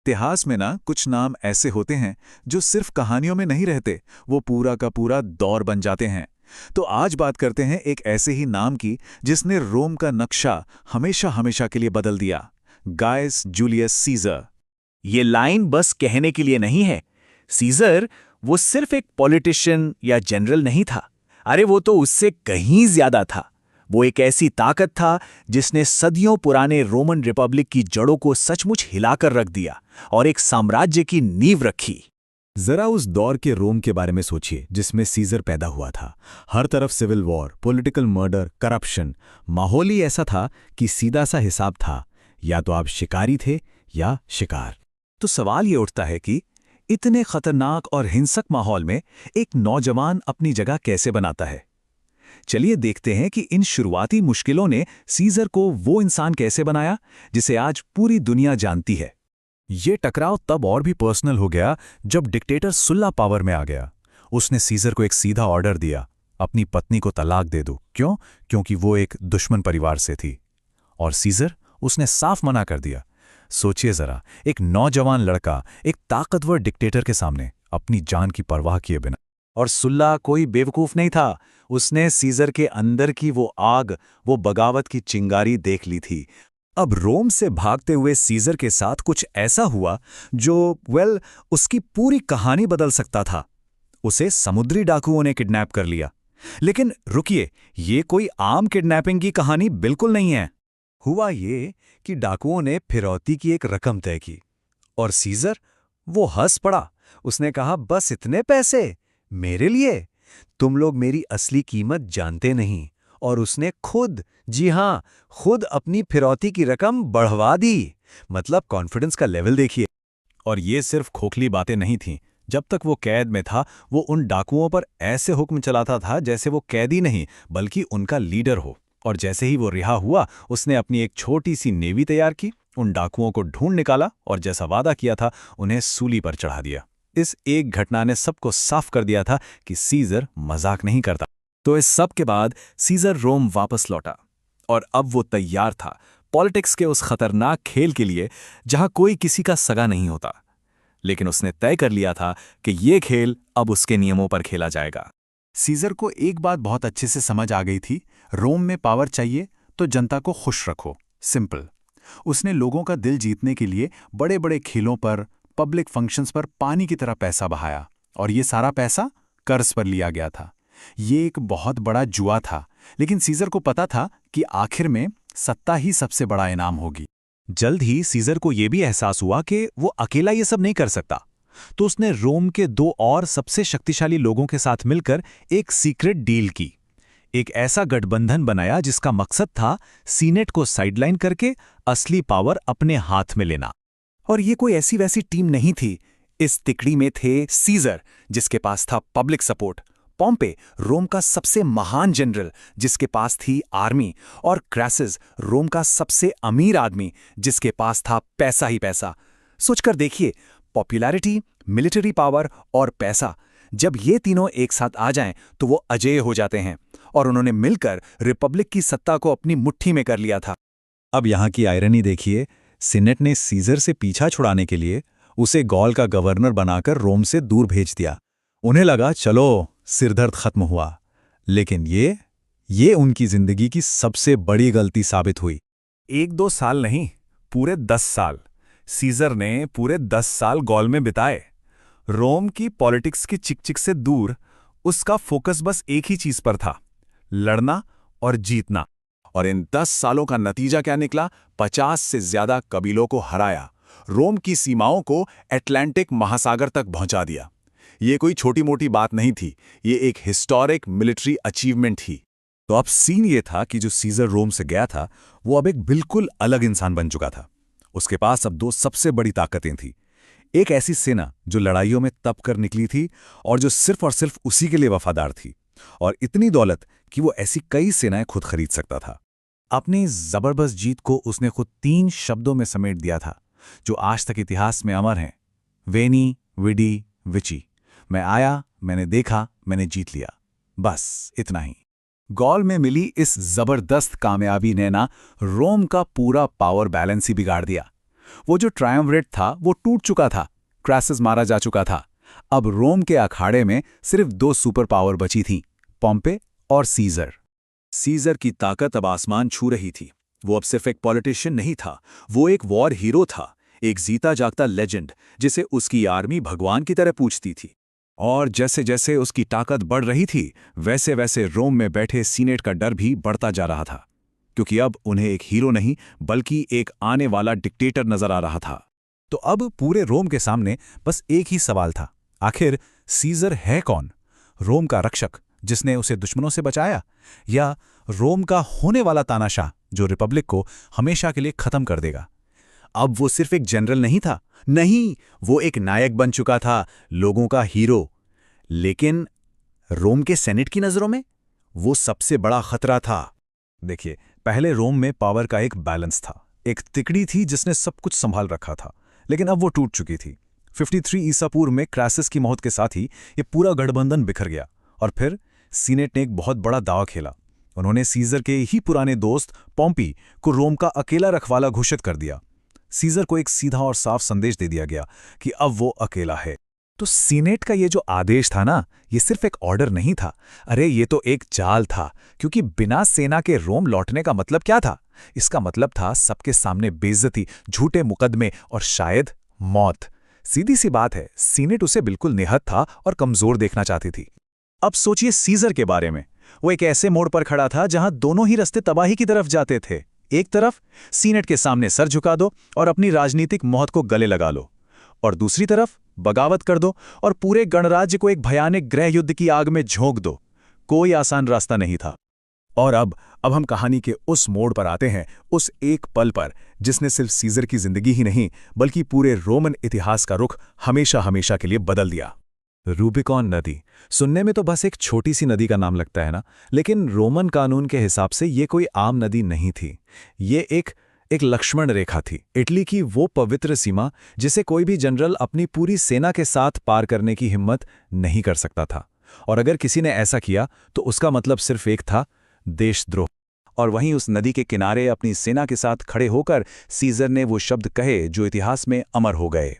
इतिहास में ना कुछ नाम ऐसे होते हैं जो सिर्फ कहानियों में नहीं रहते, वो पूरा का पूरा दौर बन जाते हैं। तो आज बात करते हैं एक ऐसे ही नाम की जिसने रोम का नक्शा हमेशा हमेशा के लिए बदल दिया। Guys Julius Caesar. ये लाइन बस कहने के लिए नहीं है। सीजर वो सिर्फ एक पॉलिटिशियन या जनरल नहीं था। अरे वो तो उससे कहीं ज्यादा था। वो एक ऐसी ताकत था जिसने सदियों पुराने रोमन रिपब्लिक की जड़ों को सचमुच हिलाकर रख दिया और एक साम्राज्य की नींव रखी। जरा उस दौर के रोम के बारे में सोचिए जिसमें सीजर पैदा हुआ था। हर तरफ civil war, political murder, corruption. माहौल ही ऐसा था कि सीधा सा हिसाब था, या तो आप शिकारी थे या शिकार। तो सवाल ये उठता है कि इतने खतरनाक और हिंसक माहौल में एक नौजवान अपनी जगह कैसे बनाता है। चलिए देखते हैं कि इन शुरुआती मुश्किलों ने सीजर को वो इंसान कैसे बनाया जिसे आज पूरी दुनिया जानती है। ये टकराव तब और भी पर्सनल हो गया जब डिक्टेटर सुल्ला पावर में आ गया। उसने सीजर को एक सीधा ऑर्डर दिया, अपनी पत्नी को तलाक दे दो। क्यों? क्योंकि वो एक दुश्मन परिवार से थी। और सीजर उसने साफ मना कर दिया। सोचिए जरा, एक नौजवान लड़का एक ताकतवर डिक्टेटर के सामने अपनी जान की परवाह किए बिना। और सुल्ला कोई बेवकूफ नहीं था। उसने सीजर के अंदर की वो आग, वो बगावत की चिंगारी देख ली थी। अब रोम से भागते हुए सीजर के साथ कुछ ऐसा हुआ जो उसकी पूरी कहानी बदल सकता था। उसे समुद्री डाकुओं ने किडनैप कर लिया। लेकिन रुकिए, ये कोई आम किडनैपिंग की कहानी बिल्कुल नहीं है। हुआ ये कि डाकुओं ने फिरौती की एक रकम तय की और सीजर वो हंस पड़ा। उसने कहा, बस इतने पैसे मेरे लिए? तुम लोग मेरी असली कीमत जानते नहीं। और उसने खुद, जी हां, खुद अपनी फिरौती की रकम बढ़वा दी। मतलब कॉन्फिडेंस का लेवल देखिए। और ये सिर्फ खोखली बातें नहीं थीं। जब तक वो कैद में था, वो उन डाकुओं पर ऐसे हुक्म चलाता था जैसे वो कैदी नहीं बल्कि उनका लीडर हो। और जैसे ही वो रिहा हुआ, उसने अपनी एक छोटी सी नेवी तैयार की, उन डाकुओं को ढूंढ निकाला और जैसा वादा किया था उन्हें सूली पर चढ़ा दिया। इस एक घटना ने सबको साफ कर दिया था कि सीजर मजाक नहीं करता। तो इस सब के बाद सीजर रोम वापस लौटा और अब वो तैयार था पॉलिटिक्स के उस खतरनाक खेल के लिए जहां कोई किसी का सगा नहीं होता। लेकिन उसने तय कर लिया था कि ये खेल अब उसके नियमों पर खेला जाएगा। सीजर को एक बात बहुत अच्छे से समझ आ गई थी, रोम में पावर चाहिए तो जनता को खुश रखो, सिंपल। उसने लोगों का दिल जीतने के लिए बड़े बड़े खेलों पर, पब्लिक फंक्शंस पर पानी की तरह पैसा बहाया, और ये सारा पैसा कर्ज पर लिया गया था। ये एक बहुत बड़ा जुआ था, लेकिन सीजर को पता था कि आखिर में सत्ता ही सबसे बड़ा इनाम होगी। जल्द ही सीजर को यह भी एहसास हुआ कि वो अकेला ये सब नहीं कर सकता। तो उसने रोम के दो और सबसे शक्तिशाली लोगों के साथ मिलकर एक सीक्रेट डील की। एक ऐसा गठबंधन बनाया जिसका मकसद था सीनेट को साइडलाइन करके असली पावर अपने हाथ में लेना। और ये कोई ऐसी वैसी टीम नहीं थी। इस तिकड़ी में थे सीजर, जिसके पास था पब्लिक सपोर्ट, पॉम्पे, रोम का सबसे महान जनरल जिसके पास थी आर्मी, और क्रैसस, रोम का सबसे अमीर आदमी जिसके पास था पैसा ही पैसा। सोचकर देखिए, पॉपुलैरिटी, मिलिट्री पावर और पैसा, जब ये तीनों एक साथ आ जाएं तो वो अजेय हो जाते हैं। और उन्होंने मिलकर रिपब्लिक की सत्ता को अपनी मुट्ठी में कर लिया था। अब यहाँ की आयरनी देखिए, सीनेट ने सीजर से पीछा छुड़ाने के लिए उसे गॉल का गवर्नर बनाकर रोम से दूर भेज दिया। उन्हें लगा चलो सिरदर्द खत्म हुआ। लेकिन ये उनकी जिंदगी की सबसे बड़ी गलती साबित हुई। 1-2 साल नहीं, पूरे 10 साल सीजर ने पूरे 10 साल गॉल में बिताए। रोम की पॉलिटिक्स की चिकचिक से दूर उसका फोकस बस एक ही चीज पर था, लड़ना और जीतना। और इन 10 सालों का नतीजा क्या निकला? 50 से ज्यादा कबीलों को हराया, रोम की सीमाओं को अटलांटिक महासागर तक पहुंचा दिया। ये कोई छोटी मोटी बात नहीं थी, ये एक हिस्टोरिक मिलिट्री अचीवमेंट थी। तो अब सीन ये था कि जो सीजर रोम से गया था वो अब एक बिल्कुल अलग इंसान बन चुका था। उसके पास अब 2 सबसे बड़ी ताकतें थी। एक ऐसी सेना जो लड़ाइयों में तप कर निकली थी और जो सिर्फ और सिर्फ उसी के लिए वफादार थी, और इतनी दौलत कि वो ऐसी कई सेनाएं खुद खरीद सकता था। अपनी जबरदस्त जीत को उसने खुद 3 शब्दों में समेट दिया था जो आज तक इतिहास में अमर हैं: वेनी, विडी, विची। मैं आया, मैंने देखा, मैंने जीत लिया, बस इतना ही। गॉल में मिली इस जबरदस्त कामयाबी ने ना रोम का पूरा पावर बैलेंस ही बिगाड़ दिया। वो जो ट्रायम्विरेट था वो टूट चुका था, क्रैसस मारा जा चुका था। अब रोम के अखाड़े में सिर्फ 2 सुपर पावर बची थीं, पॉम्पे और सीजर। सीजर की ताकत अब आसमान छू रही थी। वो अब सिर्फ एक पॉलिटिशियन नहीं था, वो एक वॉर हीरो था, एक जीता जागता लेजेंड जिसे उसकी आर्मी भगवान की तरह पूजती थी। और जैसे जैसे उसकी ताकत बढ़ रही थी, वैसे वैसे रोम में बैठे सीनेट का डर भी बढ़ता जा रहा था, क्योंकि अब उन्हें एक हीरो नहीं बल्कि एक आने वाला डिक्टेटर नजर आ रहा था। तो अब पूरे रोम के सामने बस एक ही सवाल था, आखिर सीजर है कौन? रोम का रक्षक जिसने उसे दुश्मनों से बचाया, या रोम का होने वाला तानाशाह जो रिपब्लिक को हमेशा के लिए खत्म कर देगा? अब वो सिर्फ एक जनरल नहीं था, नहीं, वो एक नायक बन चुका था, लोगों का हीरो। लेकिन रोम के सेनेट की नजरों में वो सबसे बड़ा खतरा था। देखिए, पहले रोम में पावर का एक बैलेंस था, एक तिकड़ी थी जिसने सब कुछ संभाल रखा था, लेकिन अब वो टूट चुकी थी। 53 ईसा पूर्व में क्रैसस की मौत के साथ ही ये पूरा गठबंधन बिखर गया, और फिर सीनेट ने एक बहुत बड़ा दांव खेला। उन्होंने सीजर के ही पुराने दोस्त पॉम्पी को रोम का अकेला रखवाला घोषित कर दिया। सीजर को एक सीधा और साफ संदेश दे दिया गया कि अब वो अकेला है। तो सीनेट का ये जो आदेश था ना, ये सिर्फ एक ऑर्डर नहीं था, अरे ये तो एक जाल था, क्योंकि बिना सेना के रोम लौटने का मतलब क्या था? इसका मतलब था सबके सामने बेइज्जती, झूठे मुकदमे और शायद मौत। सीधी सी बात है, सीनेट उसे बिल्कुल निहत्थ था और कमजोर देखना चाहती थी। अब सोचिए सीजर के बारे में। वो एक ऐसे मोड़ पर खड़ा था जहां दोनों ही रास्ते तबाही की तरफ जाते थे। एक तरफ सीनेट के सामने सर झुका दो और अपनी राजनीतिक मौत को गले लगा लो, और दूसरी तरफ बगावत कर दो और पूरे गणराज्य को एक भयानक गृह युद्ध की आग में झोंक दो। कोई आसान रास्ता नहीं था। और अब हम कहानी के उस मोड़ पर आते हैं, उस एक पल पर जिसने सिर्फ सीजर की जिंदगी ही नहीं बल्कि पूरे रोमन इतिहास का रुख हमेशा हमेशा के लिए बदल दिया। रूबिकॉन नदी सुनने में तो बस एक छोटी सी नदी का नाम लगता है ना, लेकिन रोमन कानून के हिसाब से ये कोई आम नदी नहीं थी। ये एक लक्ष्मण रेखा थी, इटली की वो पवित्र सीमा जिसे कोई भी जनरल अपनी पूरी सेना के साथ पार करने की हिम्मत नहीं कर सकता था। और अगर किसी ने ऐसा किया तो उसका मतलब सिर्फ एक था, देशद्रोह। और वहीं उस नदी के किनारे अपनी सेना के साथ खड़े होकर सीजर ने वो शब्द कहे जो इतिहास में अमर हो गए,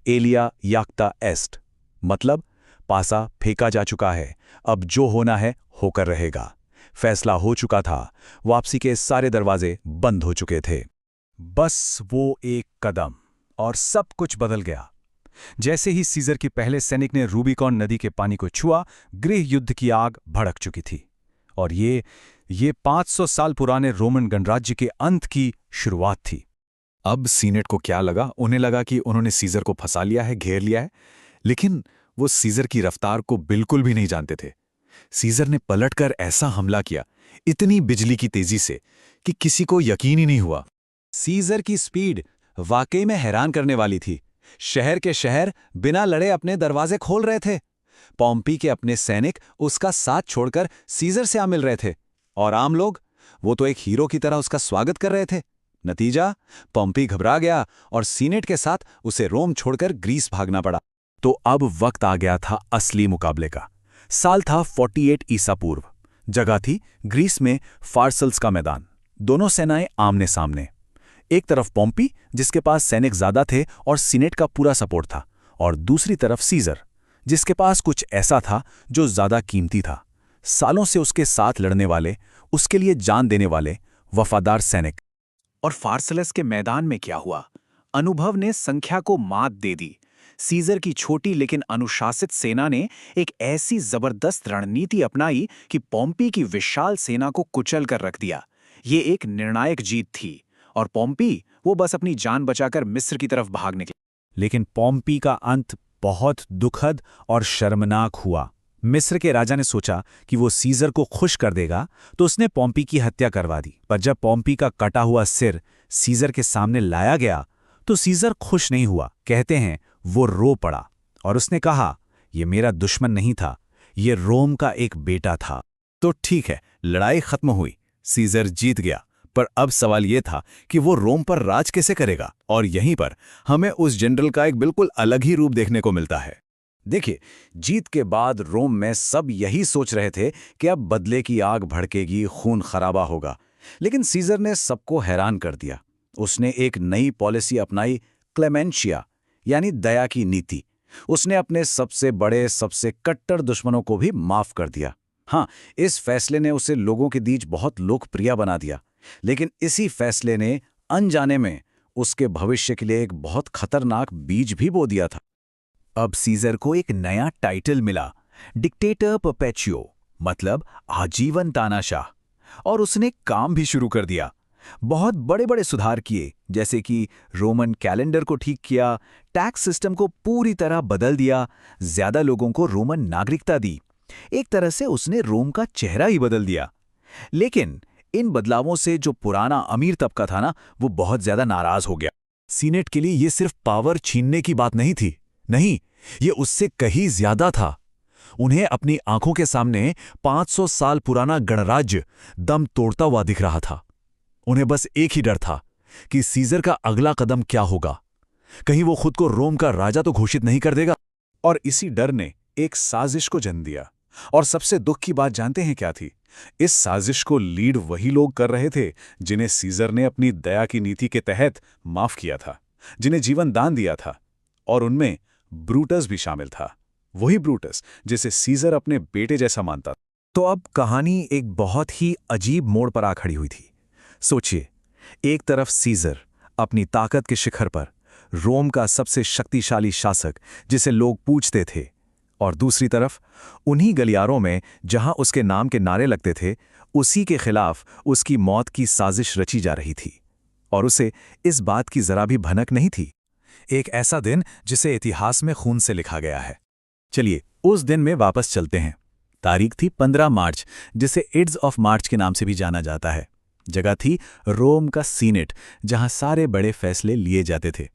एलिया याक्ता एस्ट, मतलब पासा फेंका जा चुका है, अब जो होना है होकर रहेगा। फैसला हो चुका था, वापसी के सारे दरवाजे बंद हो चुके थे। बस वो एक कदम और सब कुछ बदल गया। जैसे ही सीजर की पहले सैनिक ने रूबिकॉन नदी के पानी को छुआ, गृह युद्ध की आग भड़क चुकी थी। और ये 500 साल पुराने रोमन गणराज्य के अंत की शुरुआत थी। अब सीनेट को क्या लगा? उन्हें लगा कि उन्होंने सीजर को फंसा लिया है, घेर लिया है, लेकिन वो सीजर की रफ्तार को बिल्कुल भी नहीं जानते थे। सीजर ने पलटकर ऐसा हमला किया, इतनी बिजली की तेजी से कि किसी को यकीन ही नहीं हुआ। सीजर की स्पीड वाकई में हैरान करने वाली थी। शहर के शहर बिना लड़े अपने दरवाजे खोल रहे थे। पॉम्पी के अपने सैनिक उसका साथ छोड़कर सीजर से आ मिल रहे थे, और आम लोग, वो तो एक हीरो की तरह उसका स्वागत कर रहे थे। नतीजा, पॉम्पी घबरा गया और सीनेट के साथ उसे रोम छोड़कर ग्रीस भागना पड़ा। तो अब वक्त आ गया था असली मुकाबले का। साल था 48 ईसा पूर्व। जगह थी ग्रीस में फार्सल्स का मैदान। दोनों सेनाएं आमने सामने। एक तरफ पॉम्पी जिसके पास सैनिक ज्यादा थे और सीनेट का पूरा सपोर्ट था, और दूसरी तरफ सीजर जिसके पास कुछ ऐसा था जो ज्यादा कीमती था, सालों से उसके साथ लड़ने वाले, उसके लिए जान देने वाले वफादार सैनिक। और फार्सलस के मैदान में क्या हुआ? अनुभव ने संख्या को मात दे दी। सीजर की छोटी लेकिन अनुशासित सेना ने एक ऐसी जबरदस्त रणनीति अपनाई कि पॉम्पी की विशाल सेना को कुचल कर रख दिया। ये एक निर्णायक जीत थी, और पॉम्पी वो बस अपनी जान बचाकर मिस्र की तरफ भाग निकला। लेकिन पॉम्पी का अंत बहुत दुखद और शर्मनाक हुआ। मिस्र के राजा ने सोचा कि वो सीजर को खुश कर देगा, तो उसने पॉम्पी की हत्या करवा दी। पर जब पॉम्पी का कटा हुआ सिर सीजर के सामने लाया गया तो सीजर खुश नहीं हुआ। कहते हैं वो रो पड़ा और उसने कहा, ये मेरा दुश्मन नहीं था, ये रोम का एक बेटा था। तो ठीक है, लड़ाई खत्म हुई, सीजर जीत गया, पर अब सवाल यह था कि वो रोम पर राज कैसे करेगा। और यहीं पर हमें उस जनरल का एक बिल्कुल अलग ही रूप देखने को मिलता है। देखिए, जीत के बाद रोम में सब यही सोच रहे थे कि अब बदले की आग भड़केगी, खून खराबा होगा। लेकिन सीजर ने सबको हैरान कर दिया। उसने एक नई पॉलिसी अपनाई, क्लेमेंशिया, यानी दया की नीति। उसने अपने सबसे बड़े, सबसे कट्टर दुश्मनों को भी माफ कर दिया। हाँ, इस फैसले ने उसे लोगों के बीच बहुत लोकप्रिय बना दिया, लेकिन इसी फैसले ने अनजाने में उसके भविष्य के लिए एक बहुत खतरनाक बीज भी बो दिया था। अब सीजर को एक नया टाइटल मिला, डिक्टेटर परपेचुओ, मतलब आजीवन तानाशाह। और उसने काम भी शुरू कर दिया। बहुत बड़े बड़े सुधार किए, जैसे कि रोमन कैलेंडर को ठीक किया, टैक्स सिस्टम को पूरी तरह बदल दिया, ज्यादा लोगों को रोमन नागरिकता दी। एक तरह से उसने रोम का चेहरा ही बदल दिया। लेकिन इन बदलावों से जो पुराना अमीर तबका था ना, वो बहुत ज्यादा नाराज हो गया। सीनेट के लिए ये सिर्फ पावर छीनने की बात नहीं थी, नहीं, ये उससे कहीं ज्यादा था। उन्हें अपनी आंखों के सामने 500 साल पुराना गणराज्य दम तोड़ता हुआ दिख रहा था। उन्हें बस एक ही डर था कि सीजर का अगला कदम क्या होगा। कहीं वो खुद को रोम का राजा तो घोषित नहीं कर देगा। और इसी डर ने एक साजिश को जन्म दिया। और सबसे दुख की बात जानते हैं क्या थी? इस साजिश को लीड वही लोग कर रहे थे जिन्हें सीजर ने अपनी दया की नीति के तहत माफ किया था, जिन्हें जीवन दान दिया था। और उनमें ब्रूटस भी शामिल था, वही ब्रूटस जिसे सीजर अपने बेटे जैसा मानता था। तो अब कहानी एक बहुत ही अजीब मोड़ पर आ खड़ी हुई थी। सोचिए, एक तरफ सीजर अपनी ताकत के शिखर पर, रोम का सबसे शक्तिशाली शासक जिसे लोग पूजते थे, और दूसरी तरफ उन्हीं गलियारों में जहां उसके नाम के नारे लगते थे, उसी के खिलाफ उसकी मौत की साजिश रची जा रही थी। और उसे इस बात की जरा भी भनक नहीं थी। एक ऐसा दिन जिसे इतिहास में खून से लिखा गया है। चलिए उस दिन में वापस चलते हैं। तारीख थी 15 मार्च, जिसे इड्स ऑफ मार्च के नाम से भी जाना जाता है। जगह थी रोम का सीनेट, जहां सारे बड़े फैसले लिए जाते थे।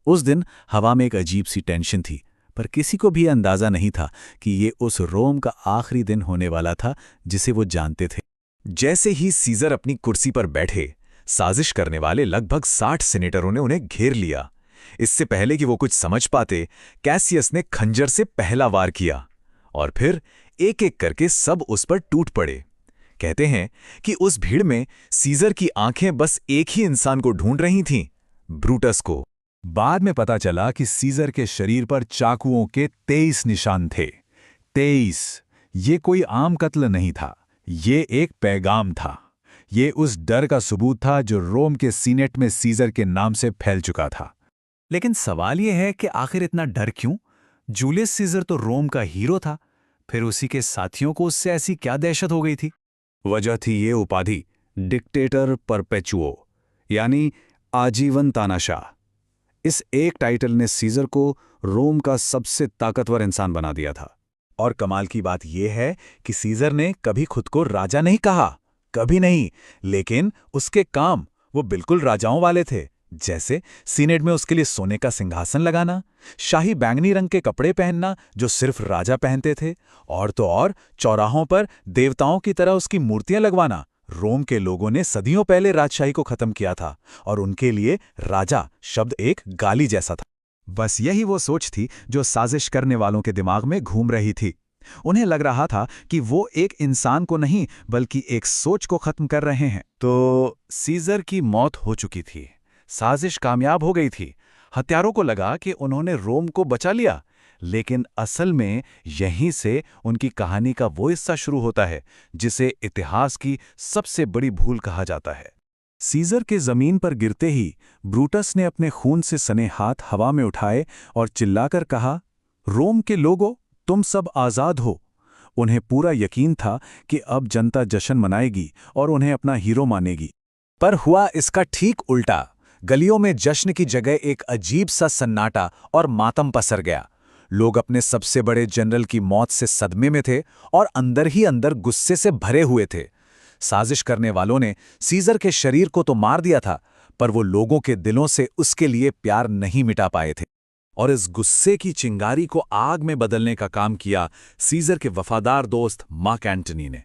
उस दिन हवा में एक अजीब सी टेंशन थी, पर किसी को भी अंदाजा नहीं था कि ये उस रोम का आखिरी दिन होने वाला था जिसे वो जानते थे। जैसे ही सीजर अपनी कुर्सी पर बैठे, साजिश करने वाले लगभग 60 सेनेटरों ने उन्हें घेर लिया। इससे पहले कि वो कुछ समझ पाते, कैसियस ने खंजर से पहला वार किया और फिर एक एक करके सब उस पर टूट पड़े। कहते हैं कि उस भीड़ में सीजर की आंखें बस एक ही इंसान को ढूंढ रही थीं, ब्रूटस को। बाद में पता चला कि सीजर के शरीर पर चाकुओं के 23 निशान थे। 23। ये कोई आम कत्ल नहीं था, ये एक पैगाम था। ये उस डर का सबूत था जो रोम के सीनेट में सीजर के नाम से फैल चुका था। लेकिन सवाल यह है कि आखिर इतना डर क्यों? जूलियस सीजर तो रोम का हीरो था, फिर उसी के साथियों को उससे ऐसी क्या दहशत हो गई थी? वजह थी ये उपाधि, डिक्टेटर परपेचुओ, यानी आजीवन तानाशाह। इस एक टाइटल ने सीजर को रोम का सबसे ताकतवर इंसान बना दिया था। और कमाल की बात यह है कि सीजर ने कभी खुद को राजा नहीं कहा, कभी नहीं, लेकिन उसके काम वो बिल्कुल राजाओं वाले थे। जैसे सीनेट में उसके लिए सोने का सिंहासन लगाना, शाही बैंगनी रंग के कपड़े पहनना जो सिर्फ राजा पहनते थे, और तो और चौराहों पर देवताओं की तरह उसकी मूर्तियां लगवाना। रोम के लोगों ने सदियों पहले राजशाही को खत्म किया था और उनके लिए राजा शब्द एक गाली जैसा था। बस यही वो सोच थी जो साजिश करने वालों के दिमाग में घूम रही थी। उन्हें लग रहा था कि वो एक इंसान को नहीं बल्कि एक सोच को खत्म कर रहे हैं। तो सीजर की मौत हो चुकी थी, साजिश कामयाब हो गई थी। हत्यारों को लगा कि उन्होंने रोम को बचा लिया, लेकिन असल में यहीं से उनकी कहानी का वो हिस्सा शुरू होता है जिसे इतिहास की सबसे बड़ी भूल कहा जाता है। सीजर के जमीन पर गिरते ही ब्रूटस ने अपने खून से सने हाथ हवा में उठाए और चिल्लाकर कहा, रोम के लोगों, तुम सब आज़ाद हो। उन्हें पूरा यकीन था कि अब जनता जश्न मनाएगी और उन्हें अपना हीरो मानेगी। पर हुआ इसका ठीक उल्टा। गलियों में जश्न की जगह एक अजीब सा सन्नाटा और मातम पसर गया। लोग अपने सबसे बड़े जनरल की मौत से सदमे में थे और अंदर ही अंदर गुस्से से भरे हुए थे। साजिश करने वालों ने सीजर के शरीर को तो मार दिया था, पर वो लोगों के दिलों से उसके लिए प्यार नहीं मिटा पाए थे। और इस गुस्से की चिंगारी को आग में बदलने का काम किया सीजर के वफादार दोस्त मार्क एंटनी ने।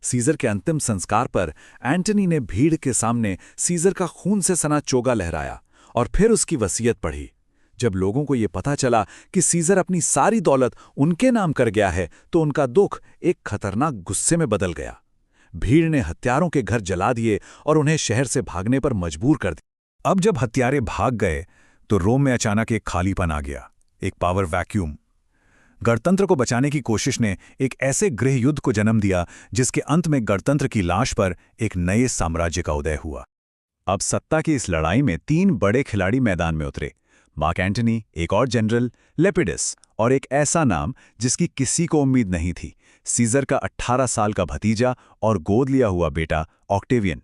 सीजर के अंतिम संस्कार पर एंटनी ने भीड़ के सामने सीजर का खून से सना चोगा लहराया और फिर उसकी वसीयत पढ़ी। जब लोगों को यह पता चला कि सीजर अपनी सारी दौलत उनके नाम कर गया है, तो उनका दुख एक खतरनाक गुस्से में बदल गया। भीड़ ने हत्यारों के घर जला दिए और उन्हें शहर से भागने पर मजबूर कर दिया। अब जब हत्यारे भाग गए तो रोम में अचानक एक खालीपन आ गया, एक पावर वैक्यूम। गणतंत्र को बचाने की कोशिश ने एक ऐसे गृह युद्ध को जन्म दिया जिसके अंत में गणतंत्र की लाश पर एक नए साम्राज्य का उदय हुआ। अब सत्ता की इस लड़ाई में 3 बड़े खिलाड़ी मैदान में उतरे, मार्क एंटनी, एक और जनरल लेपिडस, और एक ऐसा नाम जिसकी किसी को उम्मीद नहीं थी, सीजर का 18 साल का भतीजा और गोद लिया हुआ बेटा ऑक्टेवियन।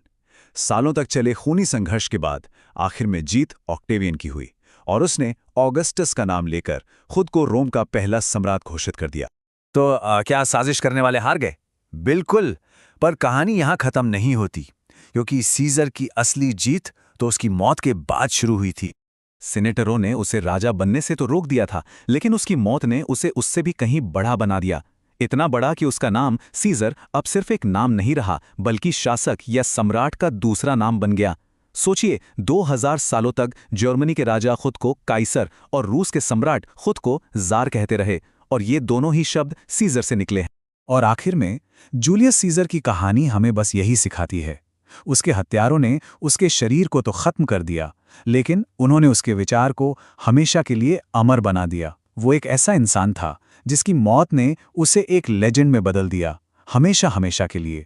सालों तक चले खूनी संघर्ष के बाद आखिर में जीत ऑक्टेवियन की हुई और उसने ऑगस्टस का नाम लेकर खुद को रोम का पहला सम्राट घोषित कर दिया। तो क्या साजिश करने वाले हार गए? बिल्कुल, पर कहानी यहां खत्म नहीं होती, क्योंकि सीजर की असली जीत तो उसकी मौत के बाद शुरू हुई थी। सीनेटरों ने उसे राजा बनने से तो रोक दिया था, लेकिन उसकी मौत ने उसे उससे भी कहीं बड़ा बना दिया। इतना बड़ा कि उसका नाम सीजर अब सिर्फ एक नाम नहीं रहा, बल्कि शासक या सम्राट का दूसरा नाम बन गया। सोचिए, 2000 सालों तक जर्मनी के राजा खुद को काइसर और रूस के सम्राट खुद को जार कहते रहे, और ये दोनों ही शब्द सीजर से निकले हैं। और आखिर में जूलियस सीजर की कहानी हमें बस यही सिखाती है। उसके हत्यारों ने उसके शरीर को तो खत्म कर दिया, लेकिन उन्होंने उसके विचार को हमेशा के लिए अमर बना दिया। वो एक ऐसा इंसान था जिसकी मौत ने उसे एक लेजेंड में बदल दिया, हमेशा हमेशा के लिए।